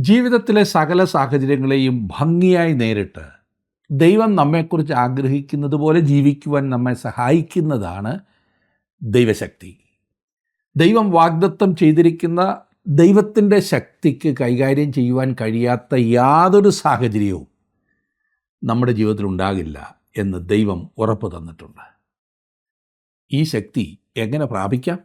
ജീവിതത്തിലെ സകല സാഹചര്യങ്ങളെയും ഭംഗിയായി നേരിട്ട് ദൈവം നമ്മെക്കുറിച്ച് ആഗ്രഹിക്കുന്നത് പോലെ ജീവിക്കുവാൻ നമ്മെ സഹായിക്കുന്നതാണ് ദൈവശക്തി. ദൈവം വാഗ്ദത്തം ചെയ്തിരിക്കുന്ന ദൈവത്തിൻ്റെ ശക്തിക്ക് കൈകാര്യം ചെയ്യുവാൻ കഴിയാത്ത യാതൊരു സാഹചര്യവും നമ്മുടെ ജീവിതത്തിൽ ഉണ്ടാകില്ല എന്ന് ദൈവം ഉറപ്പ് തന്നിട്ടുണ്ട്. ഈ ശക്തി എങ്ങനെ പ്രാപിക്കാം?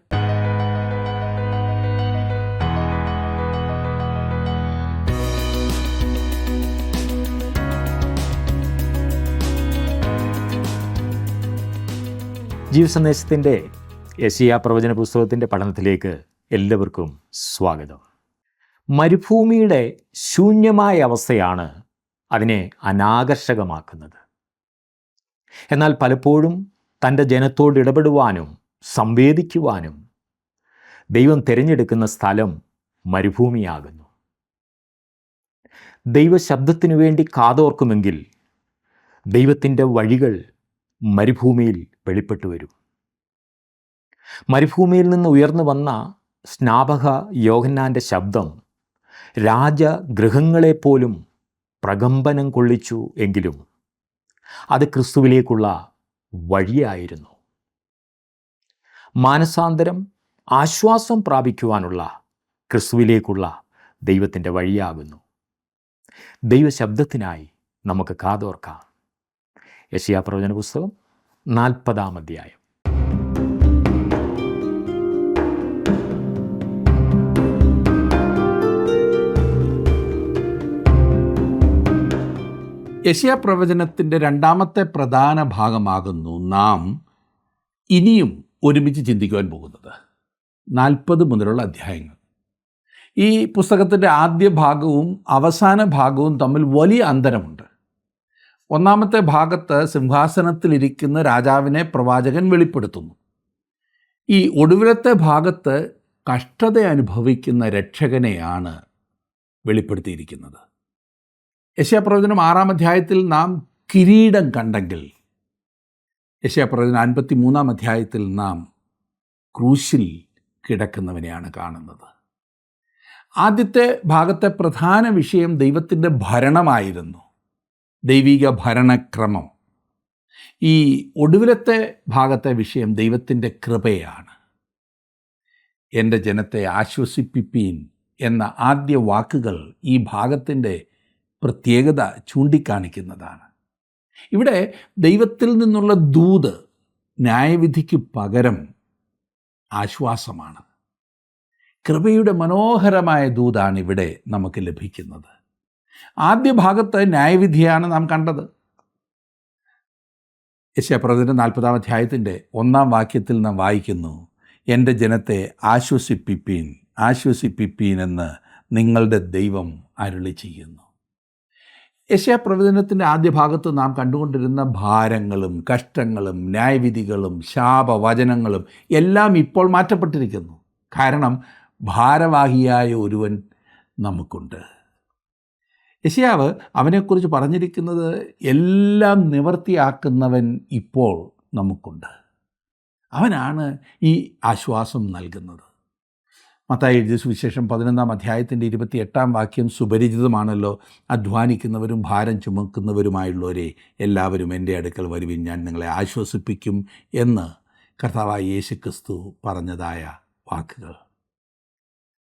ജീവസന്ദേശത്തിൻ്റെ യെശയ്യാ പ്രവചന പുസ്തകത്തിൻ്റെ പഠനത്തിലേക്ക് എല്ലാവർക്കും സ്വാഗതം. മരുഭൂമിയുടെ ശൂന്യമായ അവസ്ഥയാണ് അതിനെ അനാകർഷകമാക്കുന്നത്. എന്നാൽ പലപ്പോഴും തൻ്റെ ജനത്തോട് ഇടപെടുവാനും സംവേദിക്കുവാനും ദൈവം തിരഞ്ഞെടുക്കുന്ന സ്ഥലം മരുഭൂമിയാകുന്നു. ദൈവശബ്ദത്തിനു വേണ്ടി കാതോർക്കുമെങ്കിൽ ദൈവത്തിൻ്റെ വഴികൾ മരുഭൂമിയിൽ വെളിപ്പെട്ടു വരും. മരുഭൂമിയിൽ നിന്ന് ഉയർന്നു വന്ന സ്നാപക യോഹന്നാൻ്റെ ശബ്ദം രാജഗൃഹങ്ങളെപ്പോലും പ്രകമ്പനം കൊള്ളിച്ചു എങ്കിലും അത് ക്രിസ്തുവിലേക്കുള്ള വഴിയായിരുന്നു. മാനസാന്തരം, ആശ്വാസം പ്രാപിക്കുവാനുള്ള ക്രിസ്തുവിലേക്കുള്ള ദൈവത്തിൻ്റെ വഴിയാകുന്നു. ദൈവശബ്ദത്തിനായി നമുക്ക് കാതോർക്കാം. യെശയ്യാ പ്രവചന പുസ്തകം 40-ാം അധ്യായം. യെശയ്യാ പ്രവചനത്തിൻ്റെ രണ്ടാമത്തെ പ്രധാന ഭാഗമാകുന്നു നാം ഇനിയും ഒരുമിച്ച് ചിന്തിക്കുവാൻ പോകുന്നത് 40 മുതലുള്ള അധ്യായങ്ങൾ. ഈ പുസ്തകത്തിൻ്റെ ആദ്യ ഭാഗവും അവസാന ഭാഗവും തമ്മിൽ വലിയ അന്തരമുണ്ട്. ഒന്നാമത്തെ ഭാഗത്ത് സിംഹാസനത്തിലിരിക്കുന്ന രാജാവിനെ പ്രവാചകൻ വെളിപ്പെടുത്തുന്നു. ഈ ഒടുവിലത്തെ ഭാഗത്ത് കഷ്ടത അനുഭവിക്കുന്ന രക്ഷകനെയാണ് വെളിപ്പെടുത്തിയിരിക്കുന്നത്. യെശയ്യാ പ്രവചനം 6-ാം അധ്യായത്തിൽ നാം കിരീടം കണ്ടെങ്കിൽ യെശയ്യാ പ്രവചനം 53-ാം അധ്യായത്തിൽ നാം ക്രൂശിൽ കിടക്കുന്നവനെയാണ് കാണുന്നത്. ആദ്യത്തെ ഭാഗത്തെ പ്രധാന വിഷയം ദൈവത്തിൻ്റെ ഭരണമായിരുന്നു, ദൈവിക ഭരണക്രമം. ഈ ഒടുവിലത്തെ ഭാഗത്തെ വിഷയം ദൈവത്തിൻ്റെ കൃപയാണ്. എൻ്റെ ജനത്തെ ആശ്വസിപ്പിപ്പീൻ എന്ന ആദ്യ വാക്കുകൾ ഈ ഭാഗത്തിൻ്റെ പ്രത്യേകത ചൂണ്ടിക്കാണിക്കുന്നതാണ്. ഇവിടെ ദൈവത്തിൽ നിന്നുള്ള ദൂത് ന്യായവിധിക്ക് പകരം ആശ്വാസമാണ്. കൃപയുടെ മനോഹരമായ ദൂതാണ് ഇവിടെ നമുക്ക് ലഭിക്കുന്നത്. ആദ്യ ഭാഗത്ത് ന്യായവിധിയാണ് നാം കണ്ടത്. യെശയ്യാ പ്രവചനം 40-ാം അധ്യായത്തിൻ്റെ 1-ാം വാക്യത്തിൽ നാം വായിക്കുന്നു, എൻ്റെ ജനത്തെ ആശ്വസിപ്പിപ്പീൻ ആശ്വസിപ്പിപ്പീൻ എന്ന് നിങ്ങളുടെ ദൈവം അരുളി ചെയ്യുന്നു. യെശയ്യാ പ്രവചനത്തിൻ്റെ ആദ്യ ഭാഗത്ത് നാം കണ്ടുകൊണ്ടിരുന്ന ഭാരങ്ങളും കഷ്ടങ്ങളും ന്യായവിധികളും ശാപവചനങ്ങളും എല്ലാം ഇപ്പോൾ മാറ്റപ്പെട്ടിരിക്കുന്നു. കാരണം ഭാരവാഹിയായ ഒരുവൻ നമുക്കുണ്ട്. യെശയ്യാവ് അവനെക്കുറിച്ച് പറഞ്ഞിരിക്കുന്നത് എല്ലാം നിവർത്തിയാക്കുന്നവൻ ഇപ്പോൾ നമുക്കുണ്ട്. അവനാണ് ഈ ആശ്വാസം നൽകുന്നത്. മത്തായി എഴുതിയ സുവിശേഷം 11-ാം അധ്യായത്തിൻ്റെ 28-ാം വാക്യം സുപരിചിതമാണല്ലോ. അധ്വാനിക്കുന്നവരും ഭാരം ചുമക്കുന്നവരുമായുള്ളവരെ എല്ലാവരും എൻ്റെ അടുക്കൽ വരുവിൻ, ഞാൻ നിങ്ങളെ ആശ്വസിപ്പിക്കും എന്ന് കർത്താവായ യേശുക്രിസ്തു പറഞ്ഞതായ വാക്കുകൾ.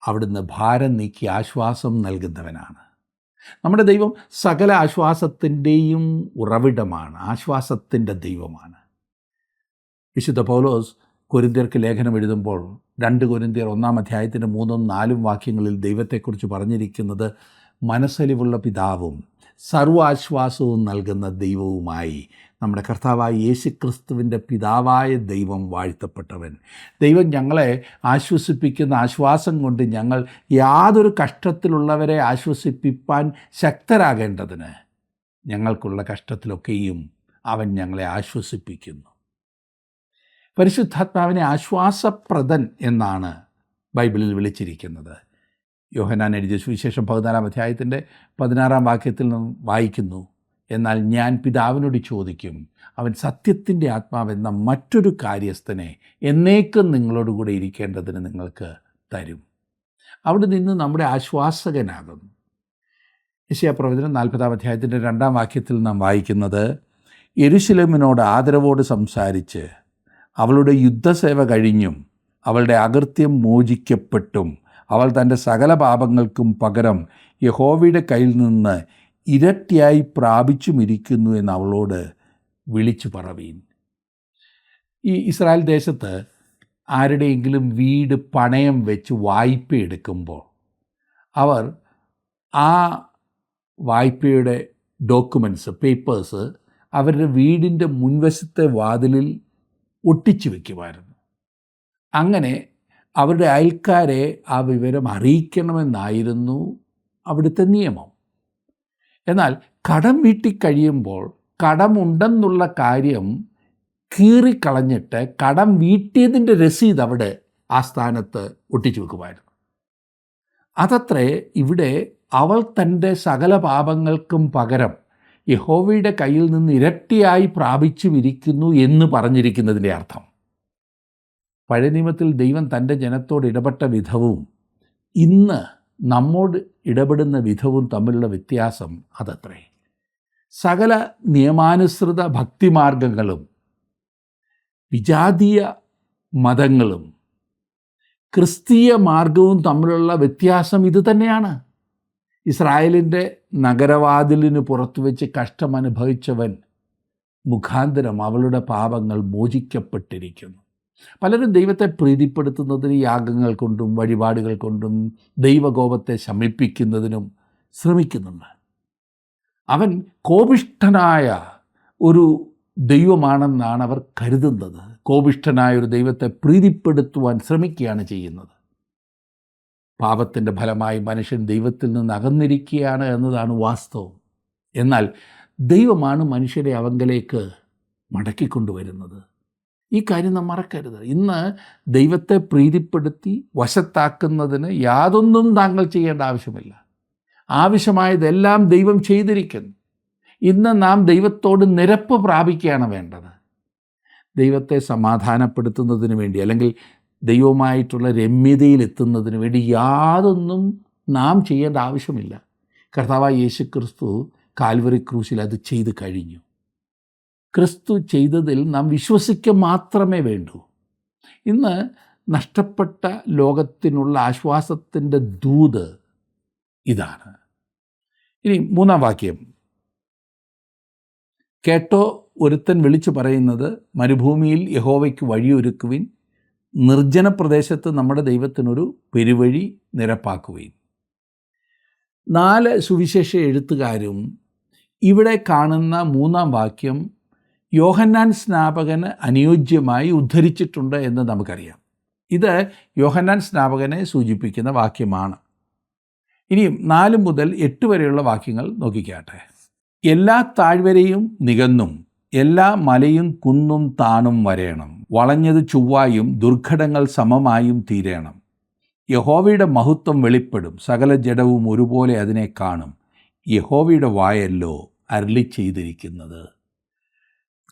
അവിടുന്ന് ഭാരം നീക്കി ആശ്വാസം നൽകുന്നവനാണ്. നമ്മുടെ ദൈവം സകല ആശ്വാസത്തിൻ്റെയും ഉറവിടമാണ്, ആശ്വാസത്തിൻ്റെ ദൈവമാണ്. വിശുദ്ധ പൗലോസ് കൊരിന്ത്യർക്ക് ലേഖനം എഴുതുമ്പോൾ 2 കൊരിന്ത്യർ 1-ാം അധ്യായത്തിൻ്റെ 3-ഉം 4-ഉം വാക്യങ്ങളിൽ ദൈവത്തെക്കുറിച്ച് പറഞ്ഞിരിക്കുന്നത് മനസ്സലിവുള്ള പിതാവും സർവ്വാശ്വാസവും നൽകുന്ന ദൈവവുമായി നമ്മുടെ കർത്താവായ യേശുക്രിസ്തുവിൻ്റെ പിതാവായ ദൈവം വാഴ്ത്തപ്പെട്ടവൻ. ദൈവം ഞങ്ങളെ ആശ്വസിപ്പിക്കുന്ന ആശ്വാസം കൊണ്ട് ഞങ്ങൾ യാതൊരു കഷ്ടത്തിലുള്ളവരെ ആശ്വസിപ്പിപ്പാൻ ശക്തരാകേണ്ടതിന് ഞങ്ങൾക്കുള്ള കഷ്ടത്തിലൊക്കെയും അവൻ ഞങ്ങളെ ആശ്വസിപ്പിക്കുന്നു. പരിശുദ്ധാത്മാവിനെ ആശ്വാസപ്രദൻ എന്നാണ് ബൈബിളിൽ വിളിച്ചിരിക്കുന്നത്. യോഹന്നാൻ എഴുതിയ സുവിശേഷം 14-ാം അധ്യായത്തിൻ്റെ 16-ാം വാക്യത്തിൽ നിന്നും വായിക്കുന്നു, എന്നാൽ ഞാൻ പിതാവിനോട് ചോദിക്കും, അവൻ സത്യത്തിൻ്റെ ആത്മാവെന്ന മറ്റൊരു കാര്യസ്ഥനെ എന്നേക്കും നിങ്ങളോടുകൂടെ ഇരിക്കേണ്ടതിന് നിങ്ങൾക്ക് തരും. അവിടെ നിന്ന് നമ്മുടെ ആശ്വാസകനാകുന്നു. യെശയ്യാപ്രവചനം 40-ാം അധ്യായത്തിൻ്റെ 2-ാം വാക്യത്തിൽ നാം വായിക്കുന്നത്, യെരൂശലേമിനോട് ആദരവോട് സംസാരിച്ച് അവളുടെ യുദ്ധസേവ കഴിഞ്ഞും അവളുടെ അകൃത്യം മോചിക്കപ്പെട്ടും അവൾ തൻ്റെ സകല പാപങ്ങൾക്കും പകരം യഹോവയുടെ കയ്യിൽ നിന്ന് ഇരട്ടിയായി പ്രാപിച്ചുമിരിക്കുന്നു എന്ന് അവളോട് വിളിച്ചു പറവീൻ. ഈ ഇസ്രായേൽ ദേശത്ത് ആരുടെയെങ്കിലും വീട് പണയം വെച്ച് വായ്പ എടുക്കുമ്പോൾ അവർ ആ വായ്പയുടെ ഡോക്യുമെൻറ്റ്സ്, പേപ്പേഴ്സ് അവരുടെ വീടിൻ്റെ മുൻവശത്തെ വാതിലിൽ ഒട്ടിച്ചു വയ്ക്കുമായിരുന്നു. അങ്ങനെ അവരുടെ അയൽക്കാരെ ആ വിവരം അറിയിക്കണമെന്നായിരുന്നു അവിടുത്തെ നിയമം. എന്നാൽ കടം വീട്ടിക്കഴിയുമ്പോൾ കടമുണ്ടെന്നുള്ള കാര്യം കീറിക്കളഞ്ഞിട്ട് കടം വീട്ടിയതിൻ്റെ രസീത് അവിടെ ആ സ്ഥാനത്ത് ഒട്ടിച്ചു വെക്കുമായിരുന്നു. അതത്രേ ഇവിടെ അവൾ തൻ്റെ സകല പാപങ്ങൾക്കും പകരം യഹോവയുടെ കയ്യിൽ നിന്ന് ഇരട്ടിയായി പ്രാപിച്ചുമിരിക്കുന്നു എന്ന് പറഞ്ഞിരിക്കുന്നതിൻ്റെ അർത്ഥം. പഴയ നിയമത്തിൽ ദൈവം തൻ്റെ ജനത്തോട് ഇടപെട്ട വിധവും ഇന്ന് നമ്മോട് ഇടപെടുന്ന വിധവും തമ്മിലുള്ള വ്യത്യാസം അതത്രേ. സകല നിയമാനുസൃത ഭക്തിമാർഗങ്ങളും വിജാതീയ മതങ്ങളും ക്രിസ്തീയ മാർഗവും തമ്മിലുള്ള വ്യത്യാസം ഇത് തന്നെയാണ്. ഇസ്രായേലിൻ്റെ നഗരവാതിലിന് പുറത്തു വെച്ച് കഷ്ടമനുഭവിച്ചവൻ മുഖാന്തരം അവളുടെ പാപങ്ങൾ മോചിക്കപ്പെട്ടിരിക്കുന്നു. പലരും ദൈവത്തെ പ്രീതിപ്പെടുത്തുന്നതിന് യാഗങ്ങൾ കൊണ്ടും വഴിപാടുകൾ കൊണ്ടും ദൈവകോപത്തെ ശമിപ്പിക്കുന്നതിനും ശ്രമിക്കുന്നുണ്ട്. അവൻ കോപിഷ്ഠനായ ഒരു ദൈവമാണെന്നാണ് അവർ കരുതുന്നത്. കോപിഷ്ഠനായ ഒരു ദൈവത്തെ പ്രീതിപ്പെടുത്തുവാൻ ശ്രമിക്കുകയാണ് ചെയ്യുന്നത്. പാപത്തിൻ്റെ ഫലമായി മനുഷ്യൻ ദൈവത്തിൽ നിന്ന് അകന്നിരിക്കുകയാണ് എന്നതാണ് വാസ്തവം. എന്നാൽ ദൈവമാണ് മനുഷ്യരെ അവങ്കലേക്ക് മടക്കിക്കൊണ്ടുവരുന്നത്. ഈ കാര്യം നാം മറക്കരുത്. ഇന്ന് ദൈവത്തെ പ്രീതിപ്പെടുത്തി വശത്താക്കുന്നതിന് യാതൊന്നും താങ്കൾ ചെയ്യേണ്ട ആവശ്യമില്ല. ആവശ്യമായതെല്ലാം ദൈവം ചെയ്തിരിക്കുന്നു. ഇന്ന് നാം ദൈവത്തോട് നിരപ്പ് പ്രാപിക്കുകയാണ് വേണ്ടത്. ദൈവത്തെ സമാധാനപ്പെടുത്തുന്നതിന് വേണ്ടി അല്ലെങ്കിൽ ദൈവവുമായിട്ടുള്ള രമ്യതയിലെത്തുന്നതിന് വേണ്ടി യാതൊന്നും നാം ചെയ്യേണ്ട ആവശ്യമില്ല. കർത്താവായ യേശുക്രിസ്തു കാൽവറി ക്രൂശിൽ അത് ചെയ്ത് കഴിഞ്ഞു. ക്രിസ്തു ചെയ്തതിൽ നാം വിശ്വസിക്കുക മാത്രമേ വേണ്ടൂ. ഇന്ന് നഷ്ടപ്പെട്ട ലോകത്തിനുള്ള ആശ്വാസത്തിൻ്റെ ദൂത് ഇതാണ്. ഇനി 3-ാം വാക്യം, കേട്ടോ, ഒരുത്തൻ വിളിച്ചു പറയുന്നത്, മരുഭൂമിയിൽ യഹോവയ്ക്ക് വഴിയൊരുക്കുവിൻ, നിർജ്ജന പ്രദേശത്ത് നമ്മുടെ ദൈവത്തിനൊരു പെരുവഴി നിരപ്പാക്കുവിൻ. 4 സുവിശേഷ എഴുത്തുകാരും ഇവിടെ കാണുന്ന 3-ാം വാക്യം യോഹന്നാൻ സ്നാപകന് അനുയോജ്യമായി ഉദ്ധരിച്ചിട്ടുണ്ട് എന്ന് നമുക്കറിയാം. ഇത് യോഹന്നാൻ സ്നാപകനെ സൂചിപ്പിക്കുന്ന വാക്യമാണ്. ഇനിയും 4 മുതൽ 8 വരെയുള്ള വാക്യങ്ങൾ നോക്കിക്കാട്ടെ. എല്ലാ താഴ്വരയും നികന്നും എല്ലാ മലയും കുന്നും താണും വരേണം. വളഞ്ഞത് ചൊവ്വായും ദുർഘടങ്ങൾ സമമായും തീരേണം. യഹോവയുടെ മഹത്വം വെളിപ്പെടും. സകല ജഡവും ഒരുപോലെ അതിനെ കാണും. യഹോവയുടെ വായല്ലോ അരുളി ചെയ്തിരിക്കുന്നത്.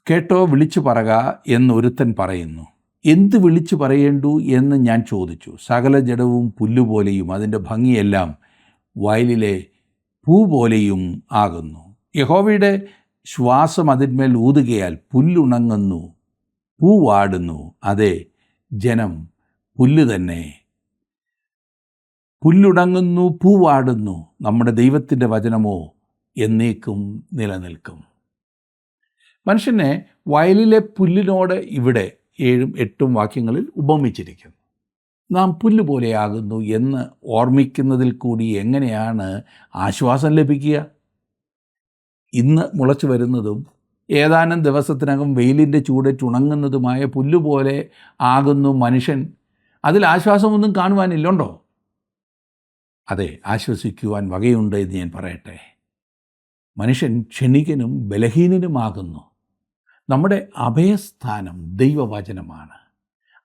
കേട്ടോ, വിളിച്ചു പറക എന്നൊരുത്തൻ പറയുന്നു. എന്ത് വിളിച്ചു പറയേണ്ടു എന്ന് ഞാൻ ചോദിച്ചു. സകല ജഡവും പുല്ലുപോലെയും അതിൻ്റെ ഭംഗിയെല്ലാം വയലിലെ പൂ പോലെയും ആകുന്നു. യഹോവയുടെ ശ്വാസം അതിന്മേൽ ഊതുകയാൽ പുല്ലുണങ്ങുന്നു, പൂവാടുന്നു. അതെ, ജനം പുല്ല് തന്നെ. പുല്ലുണങ്ങുന്നു, പൂവാടുന്നു. നമ്മുടെ ദൈവത്തിൻ്റെ വചനമോ എന്നേക്കും നിലനിൽക്കും. മനുഷ്യനെ വയലിലെ പുല്ലിനോട് ഇവിടെ 7ഉം 8ഉം വാക്യങ്ങളിൽ ഉപമിച്ചിരിക്കുന്നു. നാം പുല്ല് പോലെയാകുന്നു എന്ന് ഓർമ്മിക്കുന്നതിൽ കൂടി എങ്ങനെയാണ് ആശ്വാസം ലഭിക്കുക? ഇന്ന് മുളച്ചു വരുന്നതും ഏതാനും ദിവസത്തിനകം വെയിലിൻ്റെ ചൂടേറ്റുണങ്ങുന്നതുമായ പുല്ലുപോലെ ആകുന്നു മനുഷ്യൻ. അതിൽ ആശ്വാസമൊന്നും കാണുവാനില്ലുണ്ടോ? അതെ, ആശ്വസിക്കുവാൻ വകയുണ്ട് എന്ന് ഞാൻ പറയട്ടെ. മനുഷ്യൻ ക്ഷണികനും ബലഹീനനുമാകുന്നു. നമ്മുടെ അഭയസ്ഥാനം ദൈവവചനമാണ്.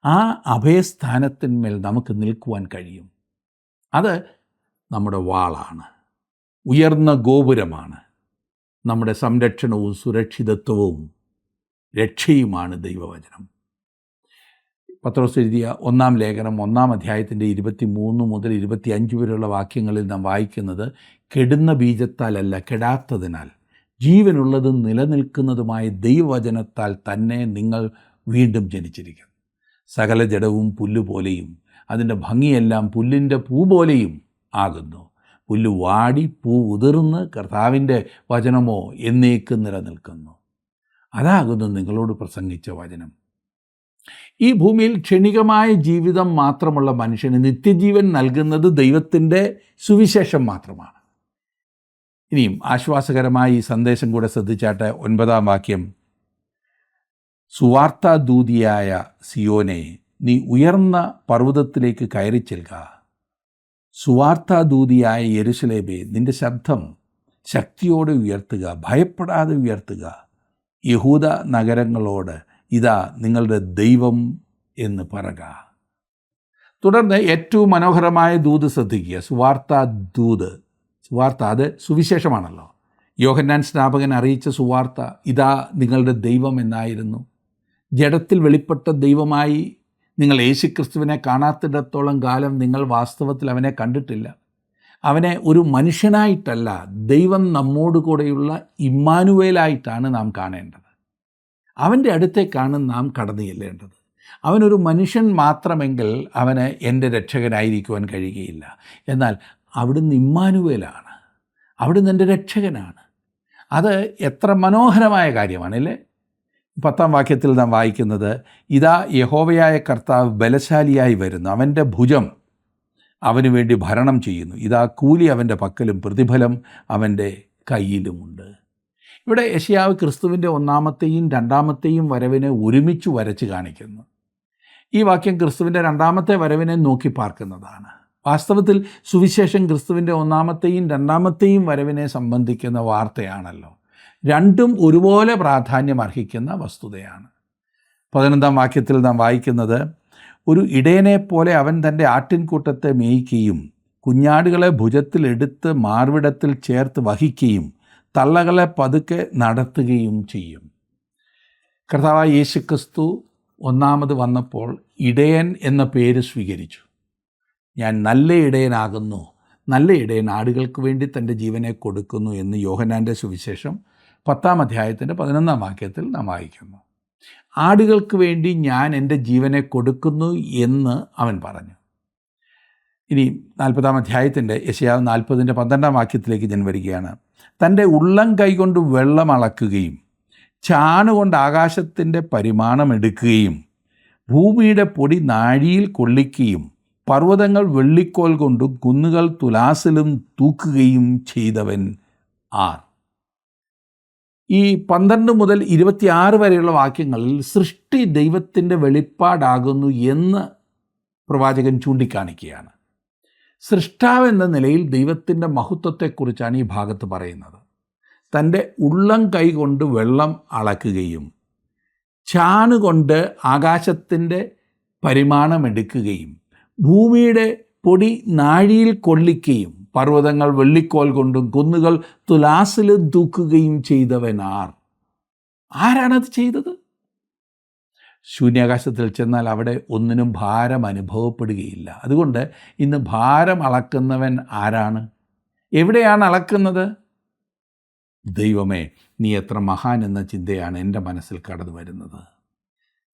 ആ അഭയസ്ഥാനത്തിന്മേൽ നമുക്ക് നിൽക്കുവാൻ കഴിയും. അത് നമ്മുടെ വാളാണ്, ഉയർന്ന ഗോപുരമാണ്. നമ്മുടെ സംരക്ഷണവും സുരക്ഷിതത്വവും രക്ഷയുമാണ് ദൈവവചനം. പത്രോസ് എഴുതിയ 1-ാം ലേഖനം 1-ാം അധ്യായത്തിൻ്റെ 23 മുതൽ 25 വരെയുള്ള വാക്യങ്ങളിൽ നാം വായിക്കുന്നത്, കെടുന്ന ബീജത്താലല്ല, കെടാത്തതിനാൽ ജീവനുള്ളതും നിലനിൽക്കുന്നതുമായ ദൈവവചനത്താൽ തന്നെ നിങ്ങൾ വീണ്ടും ജനിച്ചിരിക്കുന്നു. സകല ജഡവും പുല്ലുപോലെയും അതിൻ്റെ ഭംഗിയെല്ലാം പുല്ലിൻ്റെ പൂ പോലെയും ആകുന്നു. പുല്ല് വാടി പൂ ഉതിർന്ന് കർത്താവിൻ്റെ വചനമോ എന്നേക്കും നിലനിൽക്കുന്നു. അതാകുന്നു നിങ്ങളോട് പ്രസംഗിച്ച വചനം. ഈ ഭൂമിയിൽ ക്ഷണികമായ ജീവിതം മാത്രമുള്ള മനുഷ്യന് നിത്യജീവൻ നൽകുന്നത് ദൈവത്തിൻ്റെ സുവിശേഷം മാത്രമാണ്. ഇനിയും ആശ്വാസകരമായ ഈ സന്ദേശം കൂടെ ശ്രദ്ധിച്ചാട്ടെ. 9-ാം വാക്യം, സുവാർത്താദൂതിയായ സിയോനെ, നീ ഉയർന്ന പർവ്വതത്തിലേക്ക് കയറി ചെല്ലുക. സുവാർത്താദൂതിയായ യെരുശലേമേ, നിന്റെ ശബ്ദം ശക്തിയോടെ ഉയർത്തുക, ഭയപ്പെടാതെ ഉയർത്തുക. യഹൂദ നഗരങ്ങളോട്, ഇതാ നിങ്ങളുടെ ദൈവം എന്ന് പറക. തുടർന്ന് ഏറ്റവും മനോഹരമായ ദൂത് ശ്രദ്ധിക്കുക. സുവാർത്താദൂത്. സുവാർത്ത അത് സുവിശേഷമാണല്ലോ. യോഹന്നാൻ സ്നാപകൻ അറിയിച്ച സുവാർത്ത ഇതാ നിങ്ങളുടെ ദൈവം എന്നായിരുന്നു. ജഡത്തിൽ വെളിപ്പെട്ട ദൈവമായി നിങ്ങൾ യേശുക്രിസ്തുവിനെ കാണാത്തിടത്തോളം കാലം നിങ്ങൾ വാസ്തവത്തിൽ അവനെ കണ്ടിട്ടില്ല. അവനെ ഒരു മനുഷ്യനായിട്ടല്ല, ദൈവം നമ്മോട് കൂടെയുള്ള ഇമ്മാനുവേലായിട്ടാണ് നാം കാണേണ്ടത്. അവൻ്റെ അടുത്തേക്കാണ് നാം കടന്നു ചെല്ലേണ്ടത്. അവനൊരു മനുഷ്യൻ മാത്രമെങ്കിൽ അവന് എൻ്റെ രക്ഷകനായിരിക്കുവാൻ കഴിയുകയില്ല. എന്നാൽ അവിടുന്ന് ഇമ്മാനുവേലാണ്, അവിടുന്ന് എൻ്റെ രക്ഷകനാണ്. അത് എത്ര മനോഹരമായ കാര്യമാണല്ലേ. 10-ാം വാക്യത്തിൽ നാം വായിക്കുന്നത്, ഇതാ യഹോവയായ കർത്താവ് ബലശാലിയായി വരുന്നു, അവൻ്റെ ഭുജം അവന് വേണ്ടി ഭരണം ചെയ്യുന്നു. ഇതാ കൂലി അവൻ്റെ പക്കലും പ്രതിഫലം അവൻ്റെ കയ്യിലുമുണ്ട്. ഇവിടെ യെശയ്യാവ് ക്രിസ്തുവിൻ്റെ 1-ാമത്തെയും 2-ാമത്തെയും വരവിനെ ഒരുമിച്ച് വരച്ച് കാണിക്കുന്നു. ഈ വാക്യം ക്രിസ്തുവിൻ്റെ 2-ാമത്തെ വരവിനെ നോക്കി പാർക്കുന്നതാണ്. വാസ്തവത്തിൽ സുവിശേഷം ക്രിസ്തുവിൻ്റെ 1-ാമത്തെയും 2-ാമത്തെയും വരവിനെ സംബന്ധിക്കുന്ന വാർത്തയാണല്ലോ. രണ്ടും ഒരുപോലെ പ്രാധാന്യം അർഹിക്കുന്ന വസ്തുതയാണ്. 11-ാം വാക്യത്തിൽ നാം വായിക്കുന്നത്, ഒരു ഇടയനെപ്പോലെ അവൻ തൻ്റെ ആട്ടിൻകൂട്ടത്തെ മേയ്ക്കുകയും കുഞ്ഞാടുകളെ ഭുജത്തിലെടുത്ത് മാർവിടത്തിൽ ചേർത്ത് വഹിക്കുകയും തള്ളകളെ പതുക്കെ നടത്തുകയും ചെയ്യും. കർത്താവായ യേശുക്രിസ്തു 1-ാമത് വന്നപ്പോൾ ഇടയൻ എന്ന പേര് സ്വീകരിച്ചു. ഞാൻ നല്ല ഇടയനാകുന്നു, നല്ല ഇടയൻ ആടുകൾക്ക് വേണ്ടി തൻ്റെ ജീവനെ കൊടുക്കുന്നു എന്ന് യോഹന്നാൻ്റെ സുവിശേഷം 10-ാം അധ്യായത്തിൻ്റെ 11-ാം വാക്യത്തിൽ നാം വായിക്കുന്നു. ആടുകൾക്ക് വേണ്ടി ഞാൻ എൻ്റെ ജീവനെ കൊടുക്കുന്നു എന്ന് അവൻ പറഞ്ഞു. ഇനി 40-ാം അധ്യായത്തിൻ്റെ യെശയ്യാവ് 40-ൻ്റെ 12-ാം വാക്യത്തിലേക്ക് ഞാൻ വരികയാണ്. തൻ്റെ ഉള്ളം കൈകൊണ്ട് വെള്ളം അളക്കുകയും ചാണുകൊണ്ട് ആകാശത്തിൻ്റെ പരിമാണം എടുക്കുകയും ഭൂമിയുടെ പൊടി നാഴിയിൽ കൊള്ളിക്കുകയും പർവ്വതങ്ങൾ വെള്ളിക്കോൽ കൊണ്ടും കുന്നുകൾ തുലാസിലും തൂക്കുകയും ചെയ്തവൻ ആർ. ഈ 12 മുതൽ 26 വരെയുള്ള വാക്യങ്ങളിൽ സൃഷ്ടി ദൈവത്തിൻ്റെ വെളിപ്പാടാകുന്നു എന്ന് പ്രവാചകൻ ചൂണ്ടിക്കാണിക്കുകയാണ്. സൃഷ്ടാവെന്ന നിലയിൽ ദൈവത്തിൻ്റെ മഹത്വത്തെക്കുറിച്ചാണ് ഈ ഭാഗത്ത് പറയുന്നത്. തൻ്റെ ഉള്ളം കൈകൊണ്ട് വെള്ളം അളക്കുകയും ചാണുകൊണ്ട് ആകാശത്തിൻ്റെ പരിമാണമെടുക്കുകയും ഭൂമിയുടെ പൊടി നാഴിയിൽ കൊള്ളിക്കുകയും പർവ്വതങ്ങൾ വെള്ളിക്കോൽ കൊണ്ടും കുന്നുകൾ തുലാസിലും തൂക്കുകയും ചെയ്തവൻ ആർ. ആരാണത് ചെയ്തത്? ശൂന്യാകാശത്തിൽ ചെന്നാൽ അവിടെ ഒന്നിനും ഭാരം അനുഭവപ്പെടുകയില്ല. അതുകൊണ്ട് ഇന്ന് ഭാരം അളക്കുന്നവൻ ആരാണ്? എവിടെയാണ് അളക്കുന്നത്? ദൈവമേ, നീ എത്ര മഹാൻ എന്ന ചിന്തയാണ് എൻ്റെ മനസ്സിൽ കടന്നു വരുന്നത്.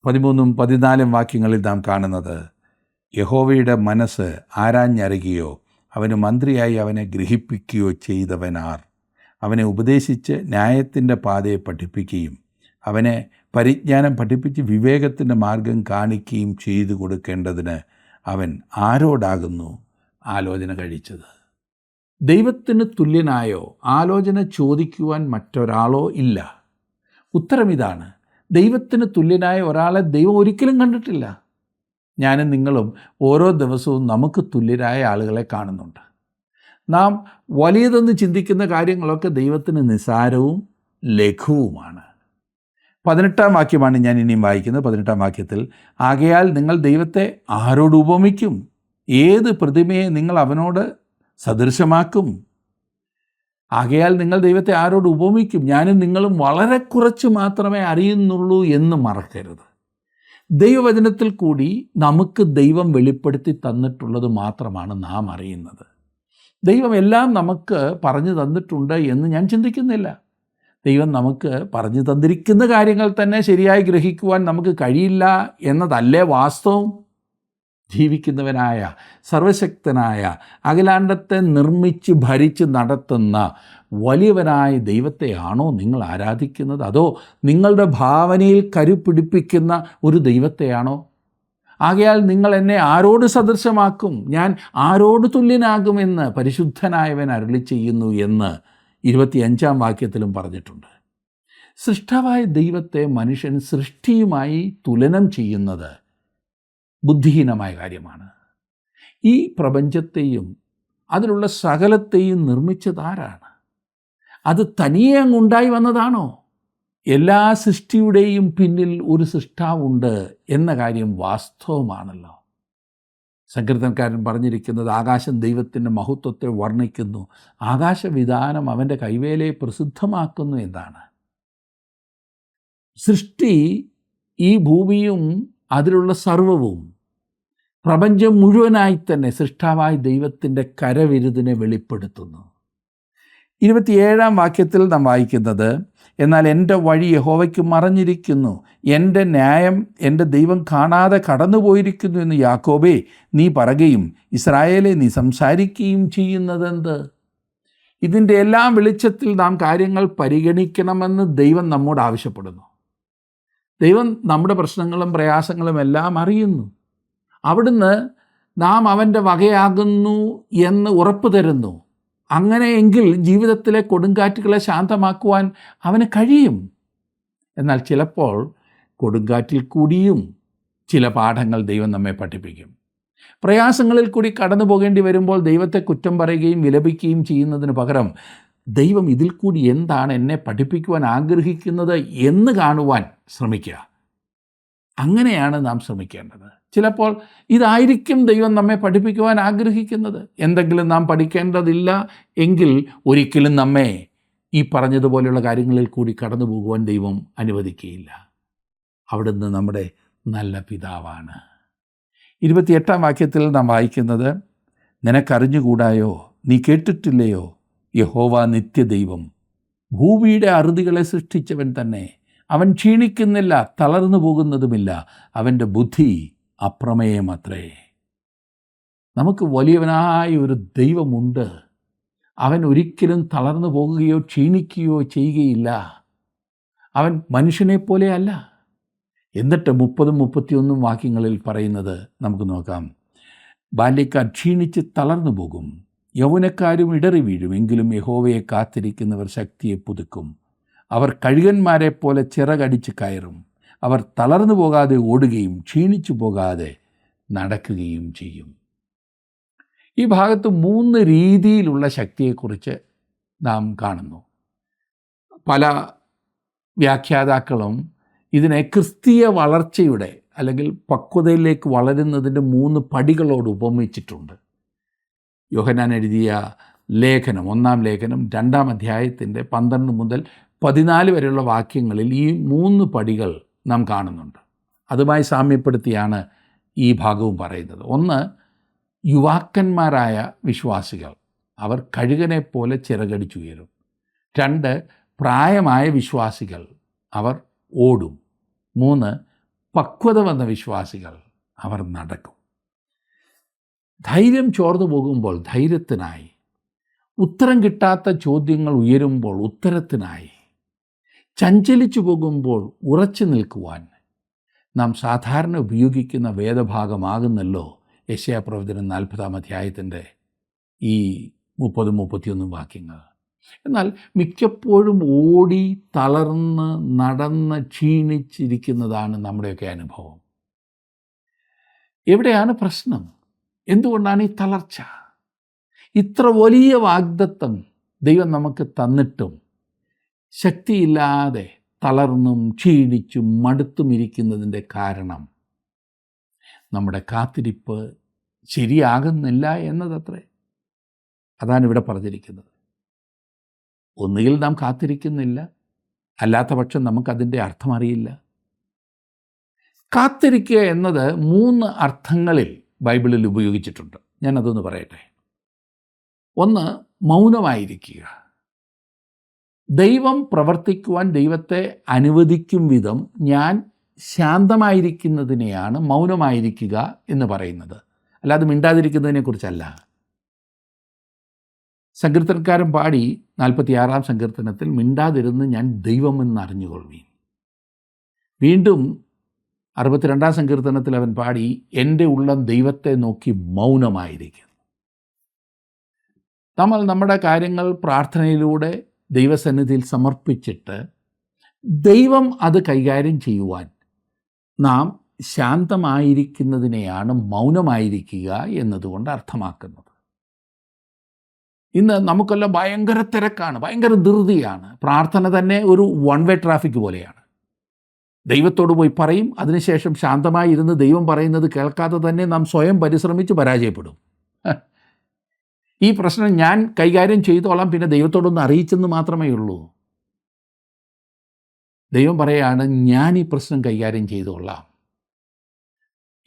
13-ഉം 14-ഉം വാക്യങ്ങളിൽ നാം കാണുന്നത്, യഹോവയുടെ മനസ്സ് ആരാഞ്ഞറിയുകയോ അവന് മന്ത്രിയായി അവനെ ഗ്രഹിപ്പിക്കുകയോ ചെയ്തവൻ ആർ. അവനെ ഉപദേശിച്ച് ന്യായത്തിൻ്റെ പാതയെ പഠിപ്പിക്കുകയും അവനെ പരിജ്ഞാനം പഠിപ്പിച്ച് വിവേകത്തിൻ്റെ മാർഗം കാണിക്കുകയും ചെയ്തു കൊടുക്കേണ്ടതിന് അവൻ ആരോടാകുന്നു ആലോചന കഴിച്ചത്? ദൈവത്തിന് തുല്യനായോ ആലോചന ചോദിക്കുവാൻ മറ്റൊരാളോ ഇല്ല. ഉത്തരം ഇതാണ്: ദൈവത്തിന് തുല്യനായ ഒരാളെ ദൈവം ഒരിക്കലും കണ്ടിട്ടില്ല. ഞാനും നിങ്ങളും ഓരോ ദിവസവും നമുക്ക് തുല്യരായ ആളുകളെ കാണുന്നുണ്ട്. നാം വലിയതെന്ന് ചിന്തിക്കുന്ന കാര്യങ്ങളൊക്കെ ദൈവത്തിന് നിസ്സാരവും ലഘുവുമാണ്. 18-ാം വാക്യമാണ് ഞാൻ ഇനിയും വായിക്കുന്നത്. 18-ാം വാക്യത്തിൽ, ആകയാൽ നിങ്ങൾ ദൈവത്തെ ആരോട് ഉപമിക്കും? ഏത് പ്രതിമയെ നിങ്ങൾ അവനോട് സദൃശമാക്കും? ആകയാൽ നിങ്ങൾ ദൈവത്തെ ആരോട് ഉപമിക്കും? ഞാനും നിങ്ങളും വളരെ കുറച്ച് മാത്രമേ അറിയുന്നുള്ളൂ എന്ന് മറക്കരുത്. ദൈവവചനത്തിൽ കൂടി നമുക്ക് ദൈവം വെളിപ്പെടുത്തി തന്നിട്ടുള്ളത് മാത്രമാണ് നാം അറിയുന്നത്. ദൈവം എല്ലാം നമുക്ക് പറഞ്ഞു തന്നിട്ടുണ്ട് എന്ന് ഞാൻ ചിന്തിക്കുന്നില്ല. ദൈവം നമുക്ക് പറഞ്ഞു തന്നിരിക്കുന്ന കാര്യങ്ങൾ തന്നെ ശരിയായി ഗ്രഹിക്കുവാൻ നമുക്ക് കഴിയില്ല എന്നതല്ലേ വാസ്തവം? ജീവിക്കുന്നവനായ, സർവശക്തനായ, അഖിലാണ്ടത്തെ നിർമ്മിച്ച് ഭരിച്ച് നടത്തുന്ന വലിയവനായ ദൈവത്തെയാണോ നിങ്ങൾ ആരാധിക്കുന്നത്? അതോ നിങ്ങളുടെ ഭാവനയിൽ കരുപിടിപ്പിക്കുന്ന ഒരു ദൈവത്തെയാണോ? ആകയാൽ നിങ്ങൾ എന്നെ ആരോട് സദൃശമാക്കും? ഞാൻ ആരോട് തുല്യനാകുമെന്ന് പരിശുദ്ധനായവൻ അരുളി ചെയ്യുന്നു എന്ന് 25-ാം വാക്യത്തിലും പറഞ്ഞിട്ടുണ്ട്. സൃഷ്ടാവായ ദൈവത്തെ മനുഷ്യൻ സൃഷ്ടിയുമായി തുലനം ചെയ്യുന്നത് ബുദ്ധിഹീനമായ കാര്യമാണ്. ഈ പ്രപഞ്ചത്തെയും അതിലുള്ള സകലത്തെയും നിർമ്മിച്ചതാരാണ്? അത് തനിയെ അങ്ങുണ്ടായി വന്നതാണോ? എല്ലാ സൃഷ്ടിയുടെയും പിന്നിൽ ഒരു സൃഷ്ടാവുണ്ട് എന്ന കാര്യം വാസ്തവമാണല്ലോ. സങ്കീർത്തനക്കാരൻ പറഞ്ഞിരിക്കുന്നത്, ആകാശം ദൈവത്തിൻ്റെ മഹത്വത്തെ വർണ്ണിക്കുന്നു, ആകാശവിധാനം അവൻ്റെ കൈവേലയെ പ്രസിദ്ധമാക്കുന്നു എന്നാണ്. സൃഷ്ടി ഈ ഭൂമിയും അതിലുള്ള സർവവും പ്രപഞ്ചം മുഴുവനായി തന്നെ സൃഷ്ടാവായ ദൈവത്തിൻ്റെ കരവിരുതിനെ വെളിപ്പെടുത്തുന്നു. 27-ാം വാക്യത്തിൽ നാം വായിക്കുന്നത്, എന്നാൽ എൻ്റെ വഴി യഹോവയ്ക്ക് മറഞ്ഞിരിക്കുന്നു, എൻ്റെ ന്യായം എൻ്റെ ദൈവം കാണാതെ കടന്നുപോയിരിക്കുന്നു എന്ന് യാക്കോബേ നീ പറയുകയും ഇസ്രായേലെ നീ സംസാരിക്കുകയും ചെയ്യുന്നതെന്ത്? ഇതിൻ്റെ എല്ലാം വെളിച്ചത്തിൽ നാം കാര്യങ്ങൾ പരിഗണിക്കണമെന്ന് ദൈവം നമ്മോട് ആവശ്യപ്പെടുന്നു. ദൈവം നമ്മുടെ പ്രശ്നങ്ങളും പ്രയാസങ്ങളും എല്ലാം അറിയുന്നു. അവിടുന്ന് നാം അവൻ്റെ വകയാകുന്നു എന്ന് ഉറപ്പ് തരുന്നു. അങ്ങനെയെങ്കിൽ ജീവിതത്തിലെ കൊടുങ്കാറ്റുകളെ ശാന്തമാക്കുവാൻ അവന് കഴിയും. എന്നാൽ ചിലപ്പോൾ കൊടുങ്കാറ്റിൽ കൂടിയും ചില പാഠങ്ങൾ ദൈവം നമ്മെ പഠിപ്പിക്കും. പ്രയാസങ്ങളിൽ കൂടി കടന്നു പോകേണ്ടി വരുമ്പോൾ ദൈവത്തെ കുറ്റം പറയുകയും വിലപിക്കുകയും ചെയ്യുന്നതിന് പകരം ദൈവം ഇതിൽ കൂടി എന്താണ് എന്നെ പഠിപ്പിക്കുവാൻ ആഗ്രഹിക്കുന്നത് എന്ന് കാണുവാൻ ശ്രമിക്കുക. അങ്ങനെയാണ് നാം ശ്രമിക്കേണ്ടത്. ചിലപ്പോൾ ഇതായിരിക്കും ദൈവം നമ്മെ പഠിപ്പിക്കുവാൻ ആഗ്രഹിക്കുന്നത്. എന്തെങ്കിലും നാം പഠിക്കേണ്ടതില്ല എങ്കിൽ ഒരിക്കലും നമ്മെ ഈ പറഞ്ഞതുപോലെയുള്ള കാര്യങ്ങളിൽ കൂടി കടന്നു പോകുവാൻ ദൈവം അനുവദിക്കുകയില്ല. അവിടുന്ന് നമ്മുടെ നല്ല പിതാവാണ്. 28-ാം വാക്യത്തിൽ നാം വായിക്കുന്നത്, നിനക്കറിഞ്ഞുകൂടായോ? നീ കേട്ടിട്ടില്ലയോ? യഹോവ നിത്യദൈവം, ഭൂമിയുടെ അറുതികളെ സൃഷ്ടിച്ചവൻ തന്നെ. അവൻ ക്ഷീണിക്കുന്നില്ല, തളർന്നു പോകുന്നതുമില്ല. അവൻ്റെ ബുദ്ധി അപ്രമേയമത്രേ. നമുക്ക് വലിയവനായ ഒരു ദൈവമുണ്ട്. അവൻ ഒരിക്കലും തളർന്നു പോകുകയോ ക്ഷീണിക്കുകയോ ചെയ്യുകയില്ല. അവൻ മനുഷ്യനെ പോലെയല്ല. എന്നിട്ട് 30-31 വാക്യങ്ങളിൽ പറയുന്നത് നമുക്ക് നോക്കാം. ബാല്യക്കാർ ക്ഷീണിച്ച് തളർന്നു പോകും, യൗവനക്കാരും ഇടറി വീഴും. എങ്കിലും യഹോവയെ കാത്തിരിക്കുന്നവർ ശക്തിയെ പുതുക്കും. അവർ കഴുകന്മാരെ പോലെ ചിറകടിച്ച് കയറും. അവർ തളർന്നു പോകാതെ ഓടുകയും ക്ഷീണിച്ചു പോകാതെ നടക്കുകയും ചെയ്യും. ഈ ഭാഗത്ത് 3 രീതിയിലുള്ള ശക്തിയെക്കുറിച്ച് നാം കാണുന്നു. പല വ്യാഖ്യാതാക്കളും ഇതിനെ ക്രിസ്തീയ വളർച്ചയുടെ അല്ലെങ്കിൽ പക്വതയിലേക്ക് വളരുന്നതിൻ്റെ 3 പടികളോട് ഉപമിച്ചിട്ടുണ്ട്. യോഹന്നാൻ എഴുതിയ ലേഖനം, 1-ാം ലേഖനം 2-ാം അധ്യായത്തിൻ്റെ 12 മുതൽ 14 വരെയുള്ള വാക്യങ്ങളിൽ ഈ 3 പടികൾ നാം കാണുന്നുണ്ട്. അതുമായി സാമ്യപ്പെടുത്തിയാണ് ഈ ഭാഗവും പറയുന്നത്. 1, യുവാക്കന്മാരായ വിശ്വാസികൾ, അവർ കഴുകനെ പോലെ ചിറകടിച്ചുയരും. 2, പ്രായമായ വിശ്വാസികൾ, അവർ ഓടും. 3, പക്വത വന്ന വിശ്വാസികൾ, അവർ നടക്കും. ധൈര്യം ചോർന്നു പോകുമ്പോൾ ധൈര്യത്തിനായി, ഉത്തരം കിട്ടാത്ത ചോദ്യങ്ങൾ ഉയരുമ്പോൾ ഉത്തരത്തിനായി, ചഞ്ചലിച്ചു പോകുമ്പോൾ ഉറച്ചു നിൽക്കുവാൻ നാം സാധാരണ ഉപയോഗിക്കുന്ന വേദഭാഗമാകുന്നല്ലോ യെശയ്യാപ്രവചനം 40-ാം അധ്യായത്തിൻ്റെ ഈ 30-31 വാക്യങ്ങൾ. എന്നാൽ മിക്കപ്പോഴും ഓടി തളർന്ന് നടന്ന് ക്ഷീണിച്ചിരിക്കുന്നതാണ് നമ്മുടെയൊക്കെ അനുഭവം. എവിടെയാണ് പ്രശ്നം? എന്തുകൊണ്ടാണ് ഈ തളർച്ച? ഇത്ര വലിയ വാഗ്ദത്തം ദൈവം നമുക്ക് തന്നിട്ടും ശക്തിയില്ലാതെ തളർന്നും ക്ഷീണിച്ചും മടുത്തും ഇരിക്കുന്നതിൻ്റെ കാരണം നമ്മുടെ കാത്തിരിപ്പ് ശരിയാകുന്നില്ല എന്നതത്രേ. അതാണ് ഇവിടെ പറഞ്ഞിരിക്കുന്നത്. ഒന്നുകിൽ നാം കാത്തിരിക്കുന്നില്ല, അല്ലാത്ത പക്ഷം നമുക്കതിൻ്റെ അർത്ഥം അറിയില്ല. കാത്തിരിക്കുക എന്നത് 3 അർത്ഥങ്ങളിൽ ബൈബിളിൽ ഉപയോഗിച്ചിട്ടുണ്ട്. ഞാനതൊന്ന് പറയട്ടെ. ഒന്ന്, മൗനമായിരിക്കുക. ദൈവം പ്രവർത്തിക്കുവാൻ ദൈവത്തെ അനുവദിക്കും വിധം ഞാൻ ശാന്തമായിരിക്കുന്നതിനെയാണ് മൗനമായിരിക്കുക എന്ന് പറയുന്നത്, അല്ലാതെ മിണ്ടാതിരിക്കുന്നതിനെക്കുറിച്ചല്ല. സങ്കീർത്തനക്കാരൻ പാടി 46-ാം സങ്കീർത്തനത്തിൽ, മിണ്ടാതിരുന്ന് ഞാൻ ദൈവമെന്നറിഞ്ഞുകൊള്ളുവീൻ. വീണ്ടും 62-ാം സങ്കീർത്തനത്തിൽ അവൻ പാടി, എൻ്റെ ഉള്ളം ദൈവത്തെ നോക്കി മൗനമായിരിക്കുന്നു. നമ്മൾ നമ്മുടെ കാര്യങ്ങൾ പ്രാർത്ഥനയിലൂടെ ദൈവസന്നിധിയിൽ സമർപ്പിച്ചിട്ട് ദൈവം അത് കൈകാര്യം ചെയ്യുവാൻ നാം ശാന്തമായിരിക്കുന്നതിനെയാണ് മൗനമായിരിക്കുക എന്നതുകൊണ്ട് അർത്ഥമാക്കുന്നത്. ഇന്ന് നമുക്കെല്ലാം ഭയങ്കര തിരക്കാണ്, ഭയങ്കര ധൃതിയാണ്. പ്രാർത്ഥന തന്നെ ഒരു വൺ വേ ട്രാഫിക് പോലെയാണ്. ദൈവത്തോട് പോയി പറയും, അതിനുശേഷം ശാന്തമായി ഇരുന്ന് ദൈവം പറയുന്നത് കേൾക്കാതെ തന്നെ നാം സ്വയം പരിശ്രമിച്ച് പരാജയപ്പെടും. ഈ പ്രശ്നം ഞാൻ കൈകാര്യം ചെയ്തോളാം, പിന്നെ ദൈവത്തോടൊന്ന് അറിയിച്ചെന്ന് മാത്രമേ ഉള്ളൂ. ദൈവം പറയാണ്, ഞാൻ ഈ പ്രശ്നം കൈകാര്യം ചെയ്തോളാം.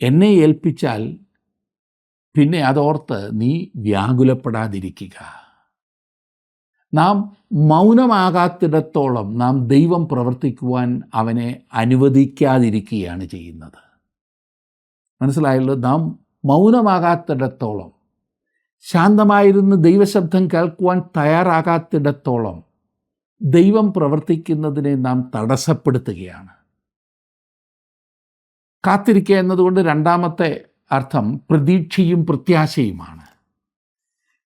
എന്നെ ഏൽപ്പിച്ചാൽ പിന്നെ അതോർത്ത് നീ വ്യാകുലപ്പെടാതിരിക്കുക. നാം മൗനമാകാത്തിടത്തോളം നാം ദൈവം പ്രവർത്തിക്കുവാൻ അവനെ അനുവദിക്കാതിരിക്കുകയാണ് ചെയ്യുന്നത്. മനസ്സിലായല്ലോ? നാം മൗനമാകാത്തിടത്തോളം, ശാന്തമായിരുന്ന് ദൈവശബ്ദം കേൾക്കുവാൻ തയ്യാറാകാത്തിടത്തോളം ദൈവം പ്രവർത്തിക്കുന്നതിനെ നാം തടസ്സപ്പെടുത്തുകയാണ്. കാത്തിരിക്കുക എന്നതുകൊണ്ട് രണ്ടാമത്തെ അർത്ഥം പ്രതീക്ഷയും പ്രത്യാശയുമാണ്.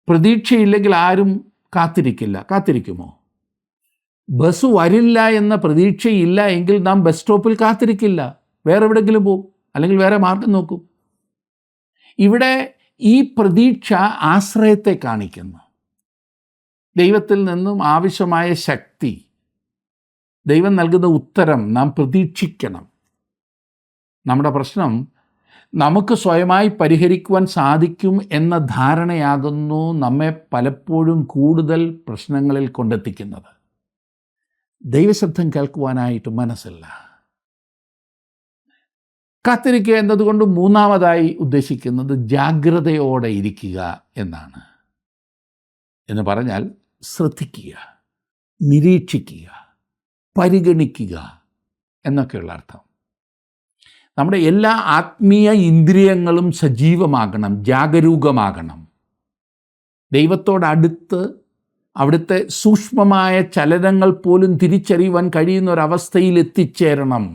പ്രതീക്ഷയില്ലെങ്കിൽ ആരും കാത്തിരിക്കില്ല. കാത്തിരിക്കുമോ? ബസ് വരില്ല എന്ന പ്രതീക്ഷയില്ല എങ്കിൽ നാം ബസ് സ്റ്റോപ്പിൽ കാത്തിരിക്കില്ല, വേറെ എവിടെയെങ്കിലും പോകും, അല്ലെങ്കിൽ വേറെ മാർഗം നോക്കും. ഇവിടെ ഈ പ്രതീക്ഷ ആശ്രയത്തെ കാണിക്കുന്നു. ദൈവത്തിൽ നിന്നും ആവശ്യമായ ശക്തി, ദൈവം നൽകുന്ന ഉത്തരം നാം പ്രതീക്ഷിക്കണം. നമ്മുടെ പ്രശ്നം നമുക്ക് സ്വയമായി പരിഹരിക്കുവാൻ സാധിക്കും എന്ന ധാരണയാകുന്നു നമ്മെ പലപ്പോഴും കൂടുതൽ പ്രശ്നങ്ങളിൽ കൊണ്ടെത്തിക്കുന്നത്. ദൈവശബ്ദം കേൾക്കുവാനായിട്ട് മനസ്സില്ല. കാത്തിരിക്കുക എന്നതുകൊണ്ട് മൂന്നാമതായി ഉദ്ദേശിക്കുന്നത് ജാഗ്രതയോടെ ഇരിക്കുക എന്നാണ്. എന്ന് പറഞ്ഞാൽ ശ്രദ്ധിക്കുക, നിരീക്ഷിക്കുക, പരിഗണിക്കുക എന്നൊക്കെയുള്ള അർത്ഥം. നമ്മുടെ എല്ലാ ആത്മീയ ഇന്ദ്രിയങ്ങളും സജീവമാകണം, ജാഗരൂകമാകണം. ദൈവത്തോടടുത്ത് അവിടുത്തെ സൂക്ഷ്മമായ ചലനങ്ങൾ പോലും തിരിച്ചറിയുവാൻ കഴിയുന്ന ഒരവസ്ഥയിൽ എത്തിച്ചേരണം.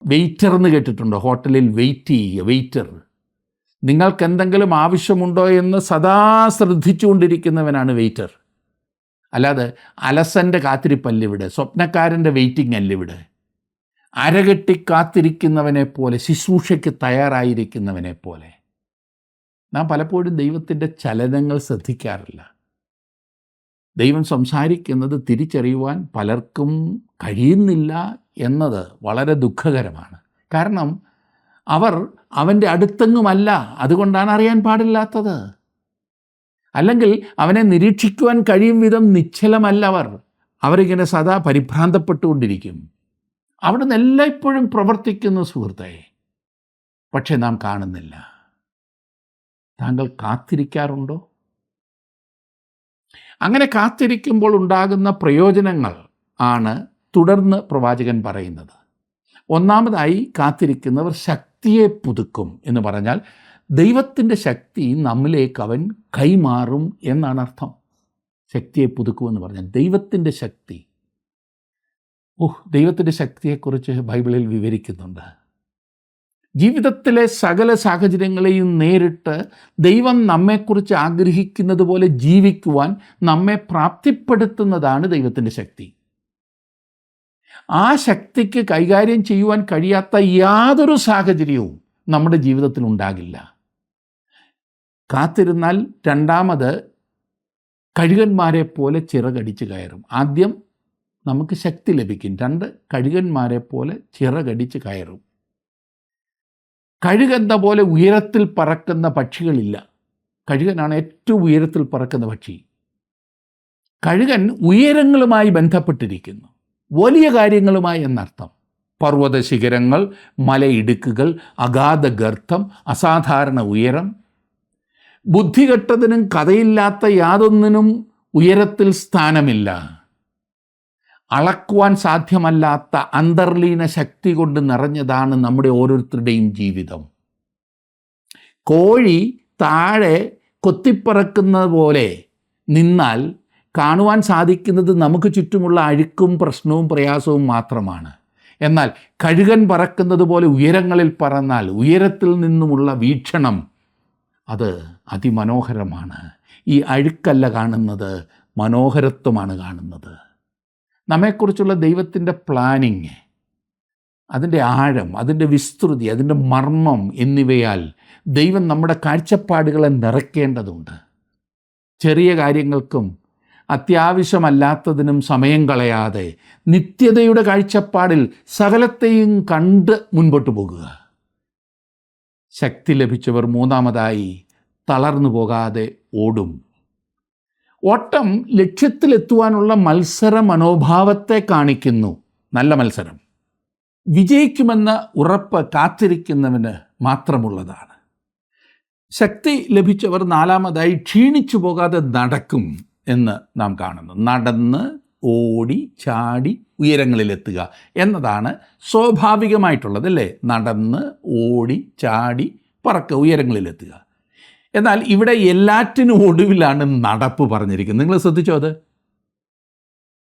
വെയിറ്റർ എന്ന് കേട്ടിട്ടുണ്ടോ? ഹോട്ടലിൽ വെയിറ്റ് ചെയ്യുക, വെയിറ്റർ. നിങ്ങൾക്ക് എന്തെങ്കിലും ആവശ്യമുണ്ടോ എന്ന് സദാ ശ്രദ്ധിച്ചുകൊണ്ടിരിക്കുന്നവനാണ് വെയിറ്റർ. അല്ലാതെ അലസൻ്റെ കാത്തിരിപ്പല്ല ഇവിടെ, സ്വപ്നക്കാരൻ്റെ വെയിറ്റിംഗ് അല്ല ഇവിടെ. അരകെട്ടി കാത്തിരിക്കുന്നവനെ പോലെ, ശുശ്രൂഷയ്ക്ക് തയ്യാറായിരിക്കുന്നവനെ പോലെ. നാം പലപ്പോഴും ദൈവത്തിൻ്റെ ചലനങ്ങൾ ശ്രദ്ധിക്കാറില്ല. ദൈവം സംസാരിക്കുന്നത് തിരിച്ചറിയുവാൻ പലർക്കും കഴിയുന്നില്ല എന്നത് വളരെ ദുഃഖകരമാണ്. കാരണം അവർ അവൻ്റെ അടുത്തെങ്ങുമല്ല, അതുകൊണ്ടാണ് അറിയാൻ പാടില്ലാത്തത്. അല്ലെങ്കിൽ അവനെ നിരീക്ഷിക്കുവാൻ കഴിയും വിധം നിശ്ചലമല്ല അവരിങ്ങനെ സദാ പരിഭ്രാന്തപ്പെട്ടുകൊണ്ടിരിക്കും. അവിടുന്ന് എല്ലായ്പ്പോഴും പ്രവർത്തിക്കുന്ന സുഹൃത്തേ, പക്ഷെ നാം കാണുന്നില്ല. താങ്കൾ കാത്തിരിക്കാറുണ്ടോ? അങ്ങനെ കാത്തിരിക്കുമ്പോൾ ഉണ്ടാകുന്ന പ്രയോജനങ്ങൾ ആണ് തുടർന്ന് പ്രവാചകൻ പറയുന്നത്. ഒന്നാമതായി, കാത്തിരിക്കുന്നവർ ശക്തിയെ പുതുക്കും എന്ന് പറഞ്ഞാൽ ദൈവത്തിൻ്റെ ശക്തി നമ്മിലേക്ക് അവൻ കൈമാറും എന്നാണ് അർത്ഥം. ശക്തിയെ പുതുക്കുമെന്ന് പറഞ്ഞാൽ ദൈവത്തിൻ്റെ ശക്തി. ദൈവത്തിൻ്റെ ശക്തിയെക്കുറിച്ച് ബൈബിളിൽ വിവരിക്കുന്നുണ്ട്. ജീവിതത്തിലെ സകല സാഹചര്യങ്ങളെയും നേരിട്ട് ദൈവം നമ്മെക്കുറിച്ച് ആഗ്രഹിക്കുന്നത് പോലെ ജീവിക്കുവാൻ നമ്മെ പ്രാപ്തിപ്പെടുത്തുന്നതാണ് ദൈവത്തിൻ്റെ ശക്തി. ആ ശക്തിക്ക് കൈകാര്യം ചെയ്യുവാൻ കഴിയാത്ത യാതൊരു സാഹചര്യവും നമ്മുടെ ജീവിതത്തിൽ ഉണ്ടാകില്ല. കാത്തിരുന്നാൽ രണ്ടാമത് കഴുകന്മാരെ പോലെ ചിറകടിച്ച് കയറും. ആദ്യം നമുക്ക് ശക്തി ലഭിക്കും, രണ്ട് കഴുകന്മാരെ പോലെ ചിറകടിച്ച് കയറും. കഴുകെന്ന പോലെ ഉയരത്തിൽ പറക്കുന്ന പക്ഷികളില്ല. കഴുകനാണ് ഏറ്റവും ഉയരത്തിൽ പറക്കുന്ന പക്ഷി. കഴുകൻ ഉയരങ്ങളുമായി ബന്ധപ്പെട്ടിരിക്കുന്നു, വലിയ കാര്യങ്ങളുമായി എന്നർത്ഥം. പർവ്വത ശിഖരങ്ങൾ, മലയിടുക്കുകൾ, അഗാധ ഗർത്തം, അസാധാരണ ഉയരം. ബുദ്ധികെട്ടതിനും കഥയില്ലാത്ത യാതൊന്നിനും ഉയരത്തിൽ സ്ഥാനമില്ല. അളക്കുവാൻ സാധ്യമല്ലാത്ത അന്തർലീന ശക്തി കൊണ്ട് നിറഞ്ഞതാണ് നമ്മുടെ ഓരോരുത്തരുടെയും ജീവിതം. കോഴി താഴെ കൊത്തിപ്പറക്കുന്നത് പോലെ നിന്നാൽ കാണുവാൻ സാധിക്കുന്നത് നമുക്ക് ചുറ്റുമുള്ള അഴുക്കും പ്രശ്നവും പ്രയാസവും മാത്രമാണ്. എന്നാൽ കഴുകൻ പറക്കുന്നത് പോലെ ഉയരങ്ങളിൽ പറന്നാൽ ഉയരത്തിൽ നിന്നുമുള്ള വീക്ഷണം അത് അതിമനോഹരമാണ്. ഈ അഴുക്കല്ല കാണുന്നത്, മനോഹരത്വമാണ് കാണുന്നത്. നമ്മെക്കുറിച്ചുള്ള ദൈവത്തിൻ്റെ പ്ലാനിങ്, അതിൻ്റെ ആഴം, അതിൻ്റെ വിസ്തൃതി, അതിൻ്റെ മർമ്മം എന്നിവയാൽ ദൈവം നമ്മുടെ കാഴ്ചപ്പാടുകളെ നിറയ്ക്കേണ്ടതുണ്ട്. ചെറിയ കാര്യങ്ങൾക്കും അത്യാവശ്യമല്ലാത്തതിനും സമയം കളയാതെ നിത്യതയുടെ കാഴ്ചപ്പാടിൽ സകലത്തെയും കണ്ട് മുൻപോട്ട് പോകുക. ശക്തി ലഭിച്ചവർ മൂന്നാമതായി തളർന്നു പോകാതെ ഓടും. ഓട്ടം ലക്ഷ്യത്തിലെത്തുവാനുള്ള മത്സര മനോഭാവത്തെ കാണിക്കുന്നു. നല്ല മത്സരം. വിജയിക്കുമെന്ന ഉറപ്പ് കാത്തിരിക്കുന്നവന് മാത്രമുള്ളതാണ്. ശക്തി ലഭിച്ചവർ നാലാമതായി ക്ഷീണിച്ചു പോകാതെ നടക്കും എന്ന് നാം കാണുന്നു. നടന്ന് ഓടി ചാടി ഉയരങ്ങളിലെത്തുക എന്നതാണ് സ്വാഭാവികമായിട്ടുള്ളത്, അല്ലേ? നടന്ന് ഓടി ചാടി പറക്കുക, ഉയരങ്ങളിലെത്തുക. എന്നാൽ ഇവിടെ എല്ലാറ്റിനും ഒടുവിലാണ് നടപ്പ് പറഞ്ഞിരിക്കുന്നത്. നിങ്ങൾ ശ്രദ്ധിച്ചോ? അത്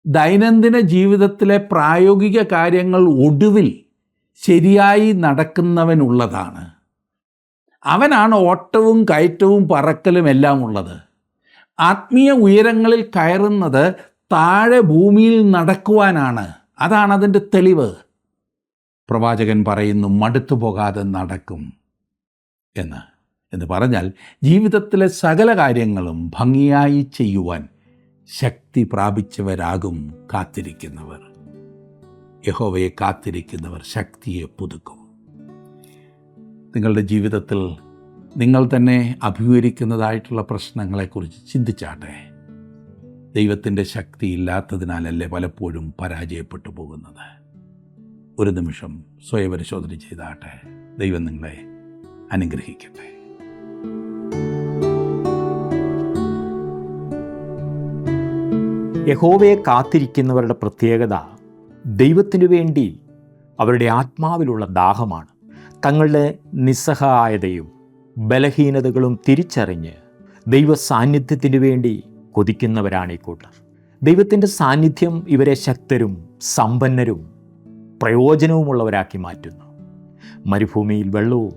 ദൈനംദിന ജീവിതത്തിലെ പ്രായോഗിക കാര്യങ്ങൾ ഒടുവിൽ ശരിയായി നടക്കുന്നവനുള്ളതാണ്. അവനാണ് ഓട്ടവും കയറ്റവും പറക്കലും എല്ലാം ഉള്ളത്. ആത്മീയ ഉയരങ്ങളിൽ കയറുന്നത് താഴെ ഭൂമിയിൽ നടക്കുവാനാണ്. അതാണ് അതിൻ്റെ തെളിവ്. പ്രവാചകൻ പറയുന്നു, മടുത്തു പോകാതെ നടക്കും എന്ന് പറഞ്ഞാൽ ജീവിതത്തിലെ സകല കാര്യങ്ങളും ഭംഗിയായി ചെയ്യുവാൻ ശക്തി പ്രാപിച്ചവരാകും കാത്തിരിക്കുന്നവർ. യഹോവയെ കാത്തിരിക്കുന്നവർ ശക്തിയെ പുതുക്കും. നിങ്ങളുടെ ജീവിതത്തിൽ നിങ്ങൾ തന്നെ അഭിമുഖീകരിക്കുന്നതായിട്ടുള്ള പ്രശ്നങ്ങളെക്കുറിച്ച് ചിന്തിച്ചാട്ടെ. ദൈവത്തിൻ്റെ ശക്തി ഇല്ലാത്തതിനാലല്ലേ പലപ്പോഴും പരാജയപ്പെട്ടു പോകുന്നത്. ഒരു നിമിഷം സ്വയപരിശോധന ചെയ്താട്ടെ. ദൈവം നിങ്ങളെ അനുഗ്രഹിക്കട്ടെ. യഹോവയെ കാത്തിരിക്കുന്നവരുടെ പ്രത്യേകത ദൈവത്തിനു വേണ്ടി അവരുടെ ആത്മാവിലുള്ള ദാഹമാണ്. തങ്ങളുടെ നിസ്സഹായതയും ബലഹീനതകളും തിരിച്ചറിഞ്ഞ് ദൈവ സാന്നിധ്യത്തിനു വേണ്ടി കൊതിക്കുന്നവരാണ് ഈ കൂട്ടർ. ദൈവത്തിൻ്റെ സാന്നിധ്യം ഇവരെ ശക്തരും സമ്പന്നരും പ്രയോജനവുമുള്ളവരാക്കി മാറ്റുന്നു. മരുഭൂമിയിൽ വെള്ളവും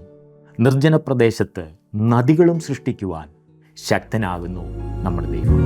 നിർജ്ജന പ്രദേശത്ത് നദികളും സൃഷ്ടിക്കുവാൻ ശക്തനാകുന്നു നമ്മുടെ ദൈവം.